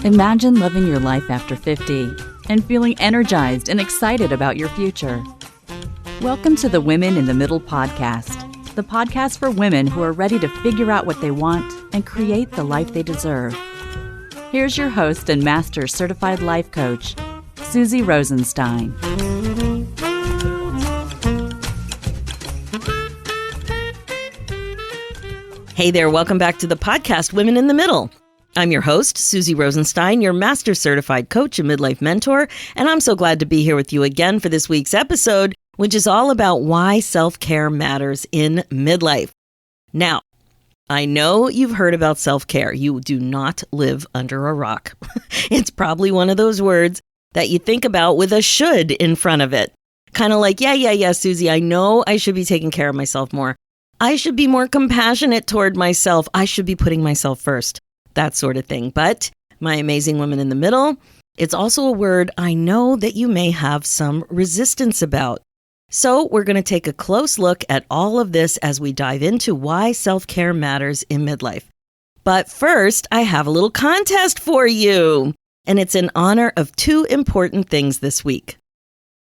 Imagine living your life after 50 and feeling energized and excited about your future. Welcome to the Women in the Middle podcast, the podcast for women who are ready to figure out what they want and create the life they deserve. Here's your host and master certified life coach, Susie Rosenstein. Hey there, welcome back to the podcast, Women in the Middle. I'm your host, Susie Rosenstein, your master certified coach and midlife mentor, and I'm so glad to be here with you again for this week's episode, which is all about why self-care matters in midlife. Now, I know you've heard about self-care. You do not live under a rock. It's probably one of those words that you think about with a should in front of it. Kind of like, yeah, Susie, I know I should be taking care of myself more. I should be more compassionate toward myself. I should be putting myself first. That sort of thing. But my amazing women in the middle, it's also a word I know that you may have some resistance about. So we're going to take a close look at all of this as we dive into why self-care matters in midlife. But first, I have a little contest for you, and it's in honor of two important things this week.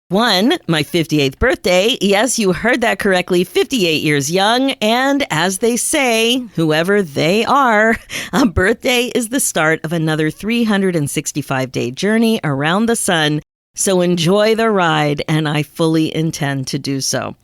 One, my 58th birthday. Yes, you heard that correctly, 58 years young. And as they say, whoever they are, a birthday is the start of another 365-day journey around the sun. So enjoy the ride, and I fully intend to do so.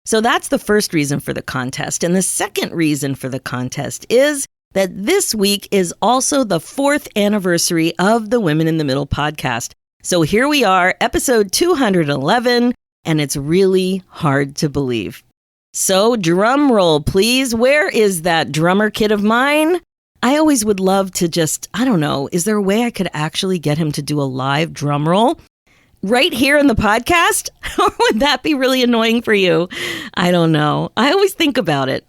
So that's the first reason for the contest. And the second reason for the contest is that this week is also the 4th anniversary of the Women in the Middle podcast. So here we are, episode 211, and it's really hard to believe. So drum roll, please. Where is that drummer kid of mine? I always would love to just, I don't know, is there a way I could actually get him to do a live drum roll right here in the podcast? Or would that be really annoying for you? I don't know. I always think about it.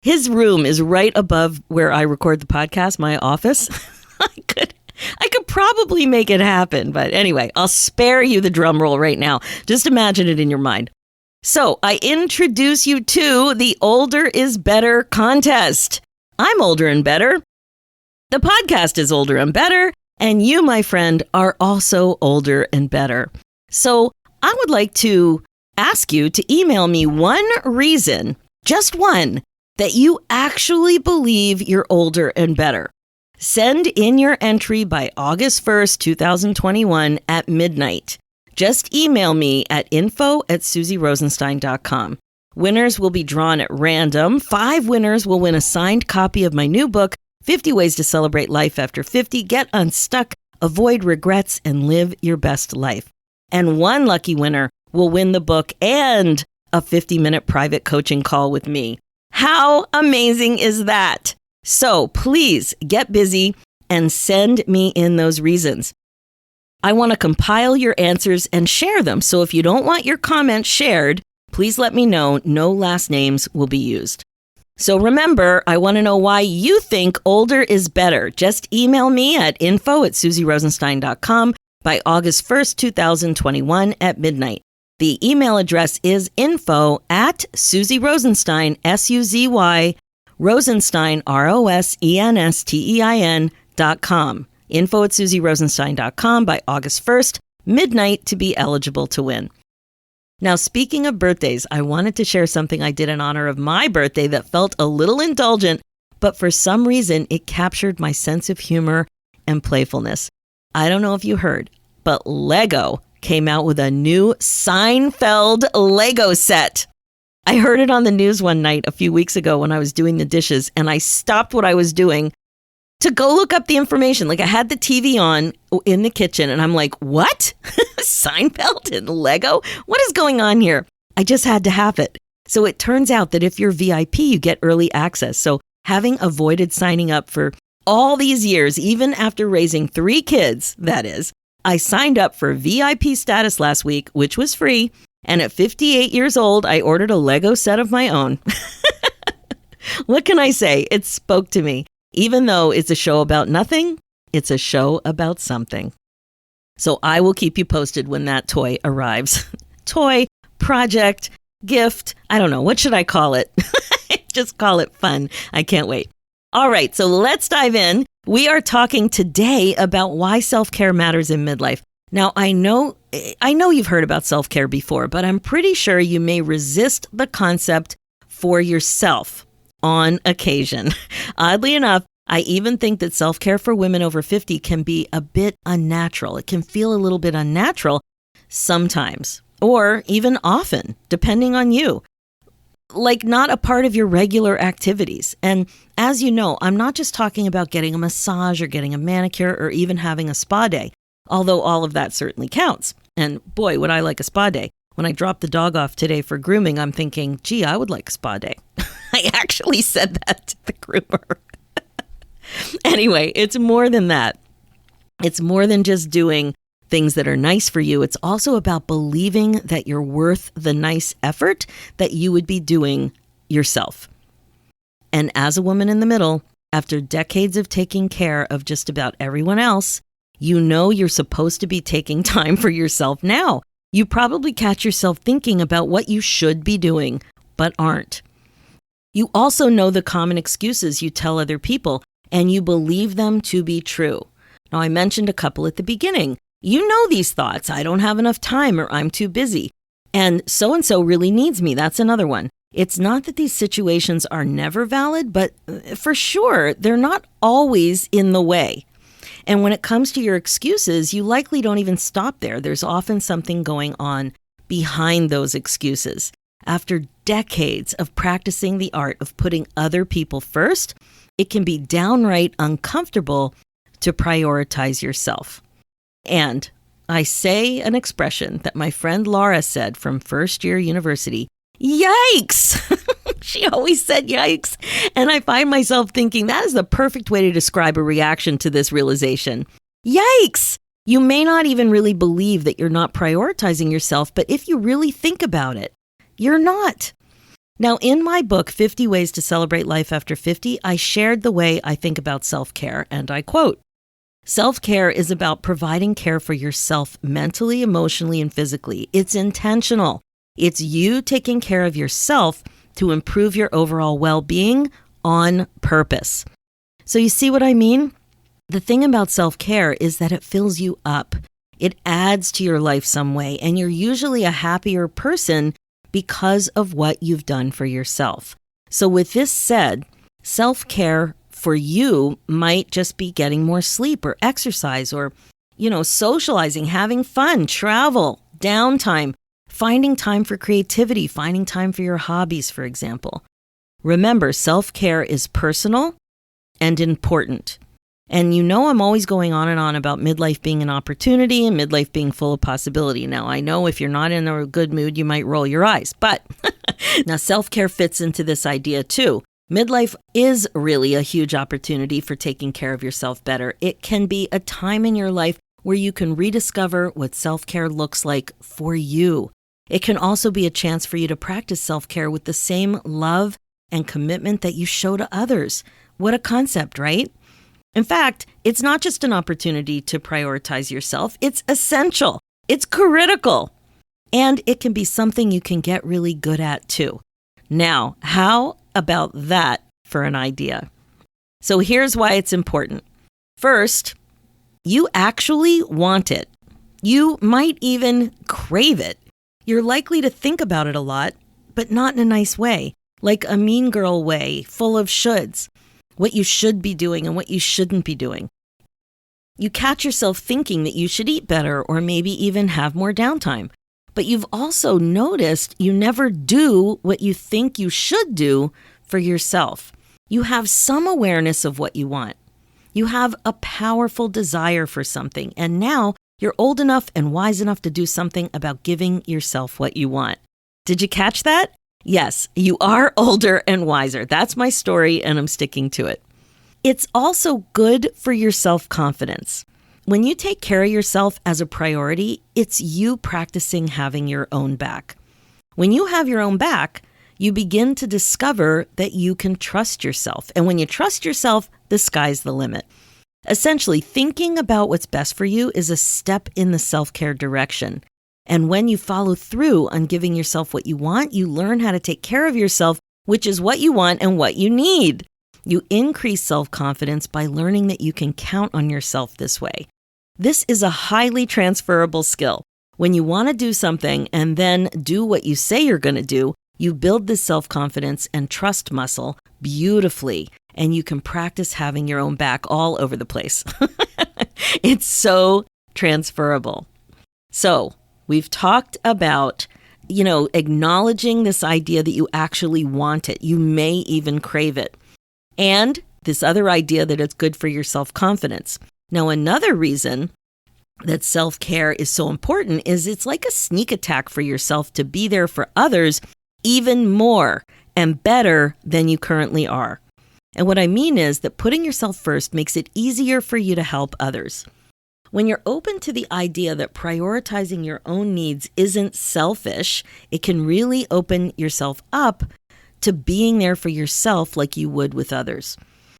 His room is right above where I record the podcast, my office. I could probably make it happen, but anyway, I'll spare you the drum roll right now. Just imagine it in your mind. So I introduce you to the Older is Better contest. I'm older and better. The podcast is older and better, and you, my friend, are also older and better. So I would like to ask you to email me one reason, just one, that you actually believe you're older and better. Send in your entry by August 1st, 2021 at midnight. Just email me at info@susierosenstein.com. Winners will be drawn at random. 5 winners will win a signed copy of my new book, 50 Ways to Celebrate Life After 50, Get Unstuck, Avoid Regrets, and Live Your Best Life. And 1 lucky winner will win the book and a 50-minute private coaching call with me. How amazing is that? So please get busy and send me in those reasons. I want to compile your answers and share them. So if you don't want your comments shared, please let me know. No last names will be used. So remember, I want to know why you think older is better. Just email me at info@susierosenstein.com by August 1st, 2021 at midnight. The email address is info@susierosenstein, SUZY, Rosenstein, ROSENSTEIN.com. info@susierosenstein.com by August 1st, midnight to be eligible to win. Now, speaking of birthdays, I wanted to share something I did in honor of my birthday that felt a little indulgent, but for some reason, it captured my sense of humor and playfulness. I don't know if you heard, but Lego came out with a new Seinfeld Lego set. I heard it on the news one night a few weeks ago when I was doing the dishes, and I stopped what I was doing to go look up the information. Like, I had the TV on in the kitchen, and I'm like, what? Seinfeld and Lego? What is going on here? I just had to have it. So it turns out that if you're VIP, you get early access. So having avoided signing up for all these years, even after raising 3 kids, that is, I signed up for VIP status last week, which was free. And at 58 years old, I ordered a Lego set of my own. What can I say? It spoke to me. Even though it's a show about nothing, it's a show about something. So I will keep you posted when that toy arrives. Toy, project, gift, I don't know. What should I call it? Just call it fun. I can't wait. All right, so let's dive in. We are talking today about why self-care matters in midlife. Now, I know you've heard about self-care before, but I'm pretty sure you may resist the concept for yourself on occasion. Oddly enough, I even think that self-care for women over 50 can be a bit unnatural. It can feel a little bit unnatural sometimes, or even often, depending on you. Like not a part of your regular activities. And as you know, I'm not just talking about getting a massage or getting a manicure or even having a spa day, although all of that certainly counts. And boy, would I like a spa day. When I dropped the dog off today for grooming, I'm thinking, gee, I would like a spa day. I actually said that to the groomer. Anyway, it's more than that. It's more than just doing things that are nice for you. It's also about believing that you're worth the nice effort that you would be doing yourself. And as a woman in the middle, after decades of taking care of just about everyone else, you know you're supposed to be taking time for yourself now. You probably catch yourself thinking about what you should be doing, but aren't. You also know the common excuses you tell other people, and you believe them to be true. Now, I mentioned a couple at the beginning. You know these thoughts. I don't have enough time, or I'm too busy. And so really needs me. That's another one. It's not that these situations are never valid, but for sure, they're not always in the way. And when it comes to your excuses, you likely don't even stop there. There's often something going on behind those excuses. After decades of practicing the art of putting other people first, it can be downright uncomfortable to prioritize yourself. And I say an expression that my friend Laura said from first year university, yikes! She always said yikes. And I find myself thinking that is the perfect way to describe a reaction to this realization. Yikes! You may not even really believe that you're not prioritizing yourself, but if you really think about it, you're not. Now, in my book, 50 Ways to Celebrate Life After 50, I shared the way I think about self-care, and I quote, "Self-care is about providing care for yourself mentally, emotionally, and physically. It's intentional. It's you taking care of yourself to improve your overall well-being on purpose." So you see what I mean? The thing about self-care is that it fills you up. It adds to your life some way, and you're usually a happier person because of what you've done for yourself. So with this said, self-care for you might just be getting more sleep or exercise or, socializing, having fun, travel, downtime, finding time for creativity, finding time for your hobbies, for example. Remember, self-care is personal and important. And I'm always going on and on about midlife being an opportunity and midlife being full of possibility. Now, I know if you're not in a good mood, you might roll your eyes. But now self-care fits into this idea too. Midlife is really a huge opportunity for taking care of yourself better. It can be a time in your life where you can rediscover what self-care looks like for you. It can also be a chance for you to practice self-care with the same love and commitment that you show to others. What a concept, right? In fact, it's not just an opportunity to prioritize yourself. It's essential. It's critical. And it can be something you can get really good at too. Now, how about that for an idea? So here's why it's important. First, you actually want it. You might even crave it. You're likely to think about it a lot, but not in a nice way, like a mean girl way, full of shoulds. What you should be doing and what you shouldn't be doing. You catch yourself thinking that you should eat better or maybe even have more downtime. But you've also noticed you never do what you think you should do for yourself. You have some awareness of what you want. You have a powerful desire for something, and now you're old enough and wise enough to do something about giving yourself what you want. Did you catch that? Yes, you are older and wiser. That's my story, and I'm sticking to it. It's also good for your self-confidence. When you take care of yourself as a priority, it's you practicing having your own back. When you have your own back, you begin to discover that you can trust yourself. And when you trust yourself, the sky's the limit. Essentially, thinking about what's best for you is a step in the self-care direction. And when you follow through on giving yourself what you want, you learn how to take care of yourself, which is what you want and what you need. You increase self-confidence by learning that you can count on yourself this way. This is a highly transferable skill. When you want to do something and then do what you say you're going to do, you build this self-confidence and trust muscle beautifully, and you can practice having your own back all over the place. It's so transferable. So we've talked about, acknowledging this idea that you actually want it. You may even crave it. And this other idea that it's good for your self-confidence. Now, another reason that self-care is so important is it's like a sneak attack for yourself to be there for others even more and better than you currently are. And what I mean is that putting yourself first makes it easier for you to help others. When you're open to the idea that prioritizing your own needs isn't selfish, it can really open yourself up to being there for yourself like you would with others.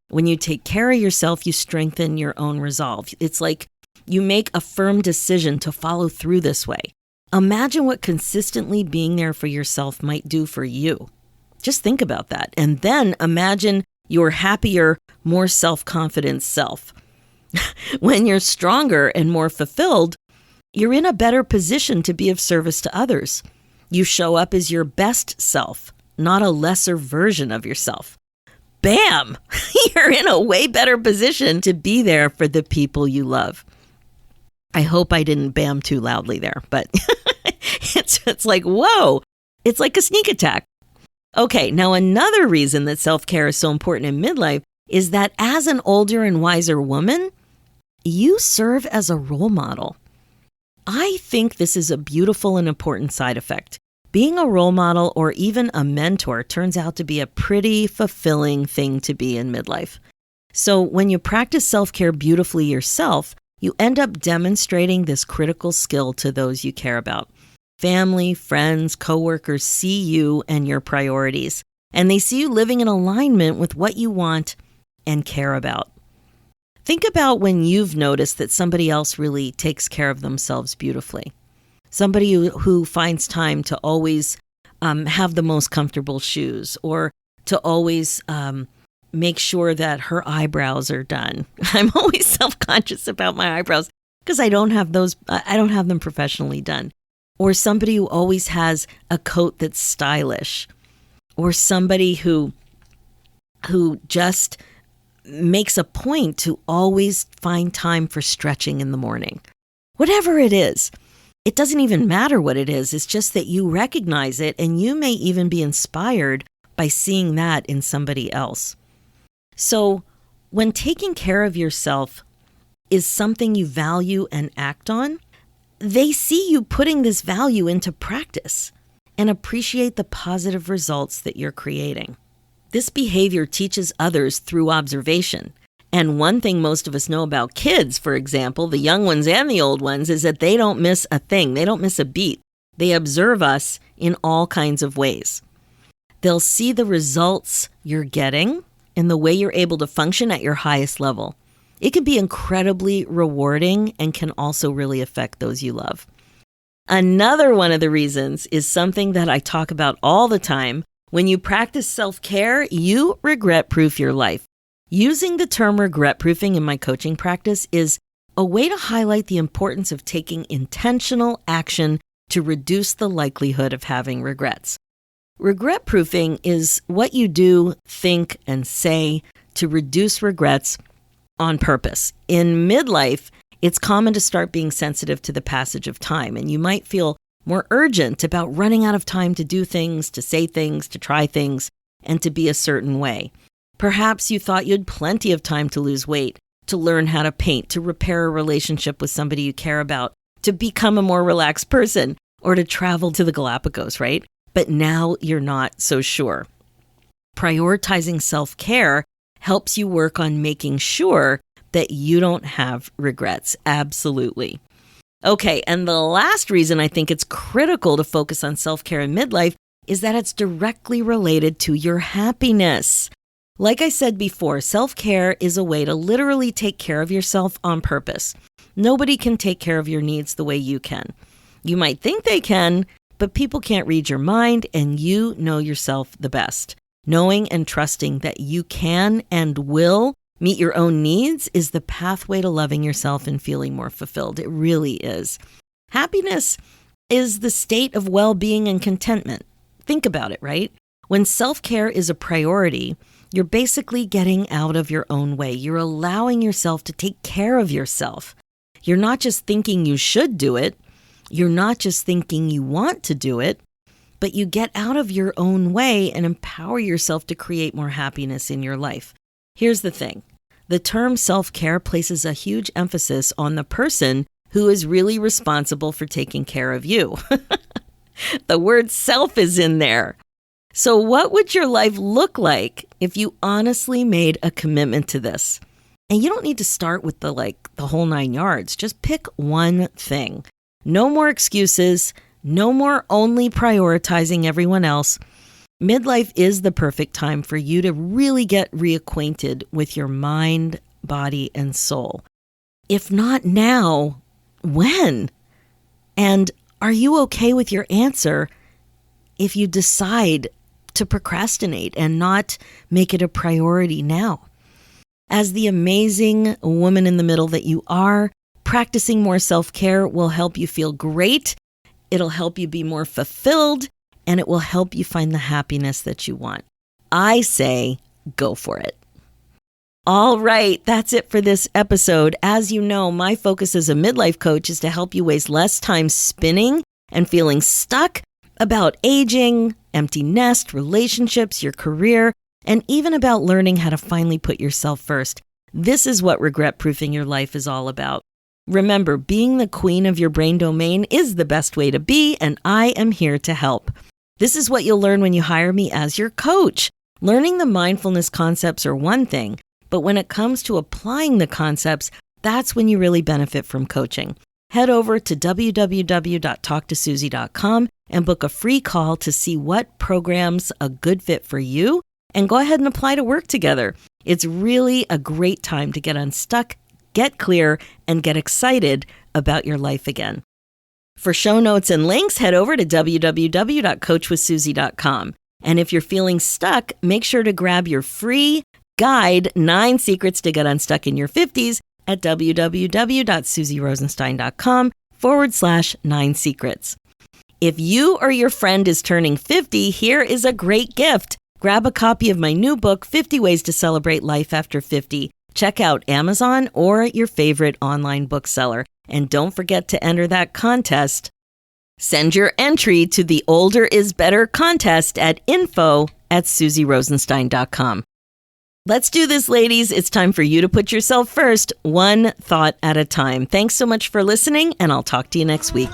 When you take care of yourself, you strengthen your own resolve. It's like you make a firm decision to follow through this way. Imagine what consistently being there for yourself might do for you. Just think about that. And then imagine your happier, more self-confident self. When you're stronger and more fulfilled, you're in a better position to be of service to others. You show up as your best self, not a lesser version of yourself. Bam! You're in a way better position to be there for the people you love. I hope I didn't bam too loudly there, but it's like, whoa, it's like a sneak attack. Okay, now another reason that self-care is so important in midlife is that as an older and wiser woman, you serve as a role model. I think this is a beautiful and important side effect. Being a role model or even a mentor turns out to be a pretty fulfilling thing to be in midlife. So when you practice self-care beautifully yourself, you end up demonstrating this critical skill to those you care about. Family, friends, coworkers see you and your priorities, and they see you living in alignment with what you want and care about. Think about when you've noticed that somebody else really takes care of themselves beautifully. Somebody who finds time to always have the most comfortable shoes, or to always make sure that her eyebrows are done. I'm always self-conscious about my eyebrows because I don't have them professionally done. Or somebody who always has a coat that's stylish. Or somebody who just makes a point to always find time for stretching in the morning. Whatever it is, it doesn't even matter what it is. It's just that you recognize it, and you may even be inspired by seeing that in somebody else. So when taking care of yourself is something you value and act on, they see you putting this value into practice and appreciate the positive results that you're creating. This behavior teaches others through observation. And one thing most of us know about kids, for example, the young ones and the old ones, is that they don't miss a thing. They don't miss a beat. They observe us in all kinds of ways. They'll see the results you're getting and the way you're able to function at your highest level. It can be incredibly rewarding and can also really affect those you love. Another one of the reasons is something that I talk about all the time. When you practice self-care, you regret-proof your life. Using the term regret-proofing in my coaching practice is a way to highlight the importance of taking intentional action to reduce the likelihood of having regrets. Regret-proofing is what you do, think, and say to reduce regrets on purpose. In midlife, it's common to start being sensitive to the passage of time, and you might feel more urgent about running out of time to do things, to say things, to try things, and to be a certain way. Perhaps you thought you had plenty of time to lose weight, to learn how to paint, to repair a relationship with somebody you care about, to become a more relaxed person, or to travel to the Galapagos, right? But now you're not so sure. Prioritizing self-care helps you work on making sure that you don't have regrets. Absolutely. Okay, and the last reason I think it's critical to focus on self-care in midlife is that it's directly related to your happiness. Like I said before, self-care is a way to literally take care of yourself on purpose. Nobody can take care of your needs the way you can. You might think they can, but people can't read your mind, and you know yourself the best. Knowing and trusting that you can and will meet your own needs is the pathway to loving yourself and feeling more fulfilled. It really is. Happiness is the state of well-being and contentment. Think about it, right? When self-care is a priority, you're basically getting out of your own way. You're allowing yourself to take care of yourself. You're not just thinking you should do it. You're not just thinking you want to do it, but you get out of your own way and empower yourself to create more happiness in your life. Here's the thing. The term self-care places a huge emphasis on the person who is really responsible for taking care of you. The word self is in there. So what would your life look like if you honestly made a commitment to this? And you don't need to start with the whole 9 yards. Just pick one thing. No more excuses. No more only prioritizing everyone else. Midlife is the perfect time for you to really get reacquainted with your mind, body, and soul. If not now, when? And are you okay with your answer if you decide to procrastinate and not make it a priority now? As the amazing woman in the middle that you are, practicing more self-care will help you feel great. It'll help you be more fulfilled, and it will help you find the happiness that you want. I say, go for it. All right, that's it for this episode. As you know, my focus as a midlife coach is to help you waste less time spinning and feeling stuck about aging, empty nest, relationships, your career, and even about learning how to finally put yourself first. This is what regret-proofing your life is all about. Remember, being the queen of your brain domain is the best way to be, and I am here to help. This is what you'll learn when you hire me as your coach. Learning the mindfulness concepts are one thing, but when it comes to applying the concepts, that's when you really benefit from coaching. Head over to www.talktosusie.com and book a free call to see what program's a good fit for you, and go ahead and apply to work together. It's really a great time to get unstuck, get clear, and get excited about your life again. For show notes and links, head over to www.coachwithsusie.com. And if you're feeling stuck, make sure to grab your free guide, 9 Secrets to Get Unstuck in Your 50s, at www.susierosenstein.com/9 secrets. If you or your friend is turning 50, here is a great gift. Grab a copy of my new book, 50 Ways to Celebrate Life After 50. Check out Amazon or your favorite online bookseller. And don't forget to enter that contest. Send your entry to the Older is Better contest at info@susierosenstein.com. Let's do this, ladies. It's time for you to put yourself first, one thought at a time. Thanks so much for listening, and I'll talk to you next week.